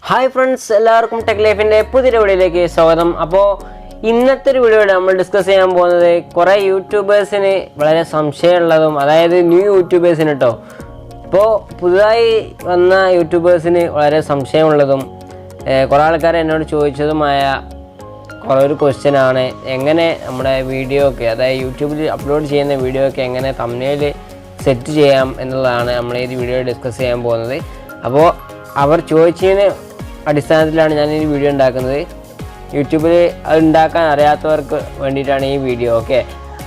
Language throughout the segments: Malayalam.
ഹായ് ഫ്രണ്ട്സ്, എല്ലാവർക്കും ടെക് ലൈഫിൻ്റെ പുതിയൊരു വീഡിയോയിലേക്ക് സ്വാഗതം. അപ്പോൾ ഇന്നത്തെ ഒരു വീഡിയോയിൽ നമ്മൾ ഡിസ്കസ് ചെയ്യാൻ പോകുന്നത് കുറേ യൂട്യൂബേഴ്സിന് വളരെ സംശയമുള്ളതും, അതായത് ന്യൂ യൂട്യൂബേഴ്സിന് കേട്ടോ. ഇപ്പോൾ പുതുതായി വന്ന യൂട്യൂബേഴ്സിന് വളരെ സംശയമുള്ളതും കുറേ ആൾക്കാർ എന്നോട് ചോദിച്ചതുമായ കുറേ ഒരു ക്വസ്റ്റ്യനാണ്, എങ്ങനെ നമ്മുടെ വീഡിയോ ഒക്കെ, അതായത് യൂട്യൂബിൽ അപ്ലോഡ് ചെയ്യുന്ന വീഡിയോ ഒക്കെ എങ്ങനെ തംബ്നെയിൽ സെറ്റ് ചെയ്യാം എന്നുള്ളതാണ് നമ്മൾ ഈ വീഡിയോയിൽ ഡിസ്കസ് ചെയ്യാൻ പോകുന്നത്. അപ്പോൾ അവർ ചോദിച്ചതിന് അടിസ്ഥാനത്തിലാണ് ഞാൻ ഈ വീഡിയോ ഉണ്ടാക്കുന്നത്. യൂട്യൂബിൽ അത് ഉണ്ടാക്കാൻ അറിയാത്തവർക്ക് വേണ്ടിയിട്ടാണ് ഈ വീഡിയോ. ഓക്കെ,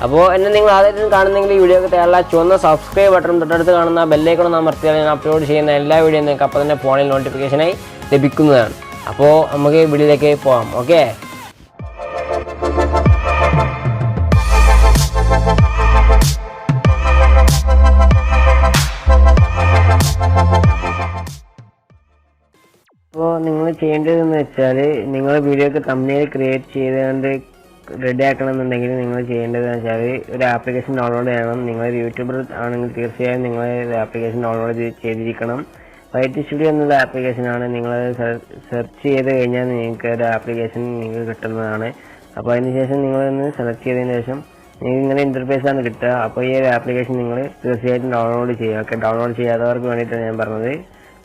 അപ്പോൾ എന്നെ നിങ്ങൾ ആദ്യമായിട്ടും കാണുന്നെങ്കിൽ ഈ വീഡിയോക്ക് തയ്യാറുള്ള ചുവന്ന സബ്സ്ക്രൈബ് ബട്ടൺ തൊട്ടടുത്ത് കാണുന്ന ബെല്ലൈക്കൺ അമർത്തിയാൽ ഞാൻ അപ്ലോഡ് ചെയ്യുന്ന എല്ലാ വീഡിയോ നിങ്ങൾക്ക് അപ്പോൾ തന്നെ ഫോണിൽ നോട്ടിഫിക്കേഷനായി ലഭിക്കുന്നതാണ്. അപ്പോൾ നമുക്ക് വീഡിയോയിലേക്ക് പോകാം. ഓക്കെ, അപ്പോൾ നിങ്ങൾ ചെയ്യേണ്ടതെന്ന് വെച്ചാൽ, നിങ്ങൾ വീഡിയോക്ക് തംബ്നെയിൽ ക്രിയേറ്റ് ചെയ്തുകൊണ്ട് റെഡി ആക്കണമെന്നുണ്ടെങ്കിൽ നിങ്ങൾ ചെയ്യേണ്ടതെന്ന് വെച്ചാൽ ഒരു ആപ്ലിക്കേഷൻ ഡൗൺലോഡ് ചെയ്യണം. നിങ്ങൾ യൂട്യൂബർ ആണെങ്കിൽ തീർച്ചയായും നിങ്ങൾ ആപ്ലിക്കേഷൻ ഡൗൺലോഡ് ചെയ്തിരിക്കണം. വൈറ്റ് സ്റ്റുഡിയോ എന്നുള്ള ആപ്ലിക്കേഷനാണ്. നിങ്ങൾ സെർച്ച് ചെയ്ത് കഴിഞ്ഞാൽ നിങ്ങൾക്ക് ഒരു ആപ്ലിക്കേഷൻ നിങ്ങൾക്ക് കിട്ടുന്നതാണ്. അപ്പോൾ അതിനുശേഷം നിങ്ങളൊന്ന് സെലക്ട് ചെയ്തതിന് ശേഷം നിങ്ങൾക്ക് ഇങ്ങനെ ഇൻ്റർഫേസാണ് കിട്ടുക. അപ്പോൾ ഈ ഒരു ആപ്ലിക്കേഷൻ നിങ്ങൾ തീർച്ചയായിട്ടും ഡൗൺലോഡ് ചെയ്യുക. ഓക്കെ, ഡൗൺലോഡ് ചെയ്യാത്തവർക്ക് വേണ്ടിയിട്ടാണ് ഞാൻ പറഞ്ഞത്.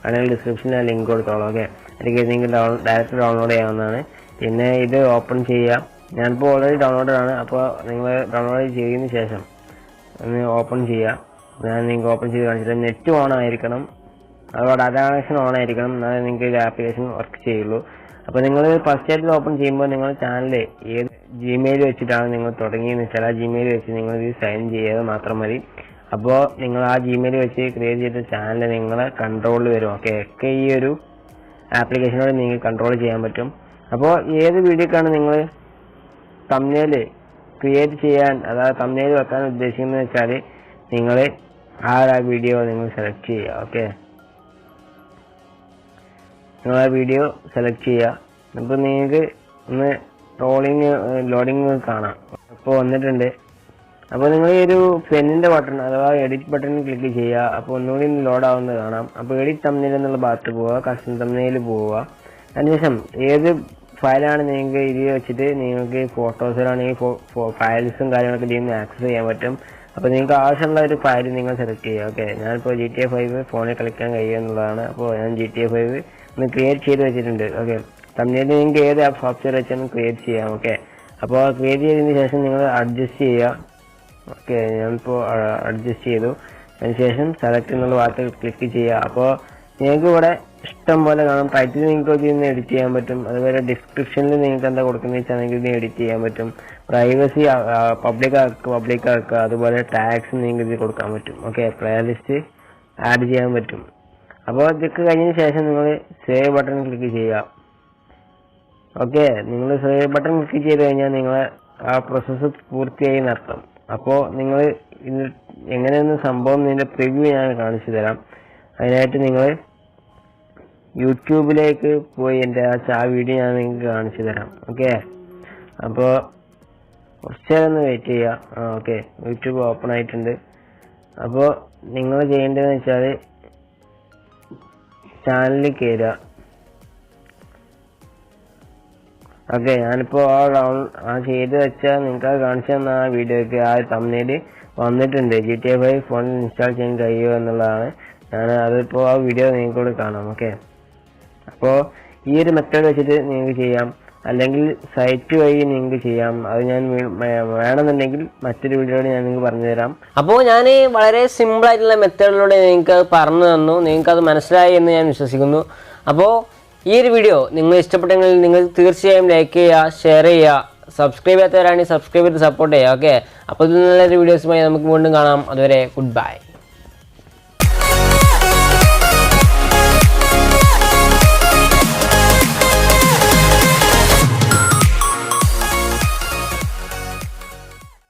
അതിന് ഡിസ്ക്രിപ്ഷനിൽ ആ ലിങ്ക് കൊടുത്തോളാം. ഓക്കെ, അല്ലെങ്കിൽ നിങ്ങൾക്ക് ഡയറക്റ്റ് ഡൗൺലോഡ് ചെയ്യാവുന്നതാണ്. പിന്നെ ഇത് ഓപ്പൺ ചെയ്യാം. ഞാനിപ്പോൾ ഓൾറെഡി ഡൗൺലോഡ് ആണ്. അപ്പോൾ നിങ്ങൾ ഡൗൺലോഡ് ചെയ്തതിന് ശേഷം ഒന്ന് ഓപ്പൺ ചെയ്യുക. ഞാൻ നിങ്ങൾക്ക് ഓപ്പൺ ചെയ്ത് കാണിച്ചിട്ട് നെറ്റ് ഓൺ ആയിരിക്കണം, അതുപോലെ ഡാറ്റ കണക്ഷൻ ഓൺ ആയിരിക്കണം, എന്നാലേ നിങ്ങൾക്ക് ഈ ആപ്ലിക്കേഷൻ വർക്ക് ചെയ്യുള്ളൂ. അപ്പോൾ നിങ്ങൾ ഫസ്റ്റ് ആയിട്ട് ഓപ്പൺ ചെയ്യുമ്പോൾ നിങ്ങൾ ചാനൽ ഏത് ജിമെയിൽ വെച്ചിട്ടാണ് നിങ്ങൾ തുടങ്ങിയെന്ന് വെച്ചാൽ ആ ജിമെയിൽ വെച്ച് നിങ്ങൾ ഇത് സൈൻ ചെയ്യാതെ മാത്രം മതി. അപ്പോൾ നിങ്ങൾ ആ ജിമെയിൽ വെച്ച് ക്രിയേറ്റ് ചെയ്ത ചാനൽ നിങ്ങളെ കൺട്രോളിൽ വരും. ഓക്കെ, ഒക്കെ ഈ ഒരു ആപ്ലിക്കേഷനോട് നിങ്ങൾക്ക് കൺട്രോൾ ചെയ്യാൻ പറ്റും. അപ്പോൾ ഏത് വീഡിയോക്കാണ് നിങ്ങൾ തംബ്നെയിൽ ക്രിയേറ്റ് ചെയ്യാൻ, അതായത് തംബ്നെയിൽ വെക്കാൻ ഉദ്ദേശിക്കുന്നത് വെച്ചാൽ നിങ്ങൾ ആ വീഡിയോ നിങ്ങൾ സെലക്ട് ചെയ്യുക. ഓക്കെ, നിങ്ങൾ ആ വീഡിയോ സെലക്ട് ചെയ്യുക. അപ്പോൾ നിങ്ങൾക്ക് ഒന്ന് ലോഡിങ് കാണാം. അപ്പോൾ വന്നിട്ടുണ്ട്. അപ്പോൾ നിങ്ങൾ ഈ ഒരു പെന്നിൻ്റെ ബട്ടൺ അഥവാ എഡിറ്റ് ബട്ടൺ ക്ലിക്ക് ചെയ്യുക. അപ്പോൾ ഒന്നുകൂടി ലോഡ് ആവുന്നത് കാണാം. അപ്പോൾ എഡിറ്റ് തംബ്നെയിൽ എന്നുള്ള ഭാഗത്ത് പോവുക, കസ്റ്റം തംബ്നെയിൽ പോവുക. അതിനുശേഷം ഏത് ഫയലാണ് നിങ്ങൾക്ക് ഇതിൽ വെച്ചിട്ട് നിങ്ങൾക്ക് ഫോട്ടോസിലാണെങ്കിൽ ഫയൽസും കാര്യങ്ങളൊക്കെ ഇതിൽ നിന്ന് ആക്സസ് ചെയ്യാൻ പറ്റും. അപ്പോൾ നിങ്ങൾക്ക് ആവശ്യമുള്ള ഒരു ഫയൽ നിങ്ങൾ സെലക്ട് ചെയ്യുക. ഓക്കെ, ഞാനിപ്പോൾ GTA 5 ഫോണിൽ കളിക്കാൻ കഴിയുക എന്നുള്ളതാണ്. അപ്പോൾ ഞാൻ GTA 5 ഒന്ന് ക്രിയേറ്റ് ചെയ്ത് വെച്ചിട്ടുണ്ട്. ഓക്കെ, തംബ്നെയിൽ നിങ്ങൾക്ക് ഏത് സോഫ്റ്റ്വെയർ വെച്ചാലും ക്രിയേറ്റ് ചെയ്യാം. ഓക്കെ, അപ്പോൾ ക്രിയേറ്റ് ചെയ്തതിന് ശേഷം നിങ്ങൾ അഡ്ജസ്റ്റ് ചെയ്യുക. ഓക്കെ, ഞാനിപ്പോൾ അഡ്ജസ്റ്റ് ചെയ്തു. അതിനുശേഷം സെലക്ട് എന്നുള്ള ഭാഗത്ത് ക്ലിക്ക് ചെയ്യുക. അപ്പോൾ നിങ്ങൾക്ക് ഇവിടെ ഇഷ്ടം പോലെ കാണാം. ടൈറ്റിൽ നിങ്ങൾക്ക് ഇതിൽ നിന്ന് എഡിറ്റ് ചെയ്യാൻ പറ്റും. അതുപോലെ ഡിസ്ക്രിപ്ഷനിൽ നിങ്ങൾക്ക് എന്താ കൊടുക്കുന്നത് വെച്ചാൽ നിങ്ങൾക്ക് ഇതിന് എഡിറ്റ് ചെയ്യാൻ പറ്റും. പ്രൈവസി പബ്ലിക് ആക്കുക. അതുപോലെ ടാഗ്സ് നിങ്ങൾക്ക് ഇതിൽ കൊടുക്കാൻ പറ്റും. ഓക്കെ, പ്ലേലിസ്റ്റ് ആഡ് ചെയ്യാൻ പറ്റും. അപ്പോൾ ഇതൊക്കെ കഴിഞ്ഞതിന് ശേഷം നിങ്ങൾ സേവ് ബട്ടൺ ക്ലിക്ക് ചെയ്യുക. ഓക്കെ, നിങ്ങൾ സേവ് ബട്ടൺ ക്ലിക്ക് ചെയ്ത് കഴിഞ്ഞാൽ നിങ്ങളെ ആ പ്രോസസ്സ് പൂർത്തിയായി നടത്തും. അപ്പോൾ നിങ്ങൾ ഇത് എങ്ങനെയൊന്ന് സംഭവം ഇതിൻ്റെ പ്രിവ്യൂ ഞാൻ കാണിച്ചു തരാം. അതിനായിട്ട് നിങ്ങൾ യൂട്യൂബിലേക്ക് പോയി എൻ്റെ ആ വീഡിയോ ഞാൻ നിങ്ങൾക്ക് കാണിച്ചു തരാം. ഓക്കെ, അപ്പോൾ കുറച്ച് നേരം ഒന്ന് വെയിറ്റ് ചെയ്യുക. ഓക്കെ, യൂട്യൂബ് ഓപ്പൺ ആയിട്ടുണ്ട്. അപ്പോൾ നിങ്ങൾ ചെയ്യേണ്ടതെന്ന് വെച്ചാൽ ചാനലിൽ കയറുക. ഓക്കെ, ഞാനിപ്പോൾ ആ ചെയ്ത് വെച്ചാൽ നിങ്ങൾക്ക് അത് കാണിച്ചു തന്ന ആ വീഡിയോയ്ക്ക് ആ തംബ്നെയിൽ വന്നിട്ടുണ്ട്. GTA 5 ഫോണിൽ ഇൻസ്റ്റാൾ ചെയ്യാൻ കഴിയുമോ എന്നുള്ളതാണ്. അതിപ്പോൾ ആ വീഡിയോ നിങ്ങൾക്കൂടെ കാണാം. ഓക്കെ, അപ്പോൾ ഈ ഒരു മെത്തേഡ് വെച്ചിട്ട് നിങ്ങൾക്ക് ചെയ്യാം, അല്ലെങ്കിൽ സൈറ്റ് വഴി നിങ്ങൾക്ക് ചെയ്യാം. അത് ഞാൻ വേണമെന്നുണ്ടെങ്കിൽ മറ്റൊരു വീഡിയോയിൽ ഞാൻ നിങ്ങൾക്ക് പറഞ്ഞു തരാം. അപ്പോൾ ഞാൻ വളരെ സിമ്പിളായിട്ടുള്ള മെത്തേഡിലൂടെ നിങ്ങൾക്ക് അത് പറഞ്ഞു തന്നു. നിങ്ങൾക്കത് മനസ്സിലായി എന്ന് ഞാൻ വിശ്വസിക്കുന്നു. അപ്പോൾ ഈ ഒരു വീഡിയോ നിങ്ങൾ ഇഷ്ടപ്പെട്ടെങ്കിൽ നിങ്ങൾ തീർച്ചയായും ലൈക്ക് ചെയ്യുക, ഷെയർ ചെയ്യുക, സബ്സ്ക്രൈബ് ചെയ്യാത്തവരാണെങ്കിൽ സബ്സ്ക്രൈബ് ചെയ്ത് സപ്പോർട്ട് ചെയ്യുക. ഓക്കെ, അപ്പോൾ ഇതിൽ നല്ലൊരു വീഡിയോസുമായി നമുക്ക് വീണ്ടും കാണാം. അതുവരെ ഗുഡ് ബൈ.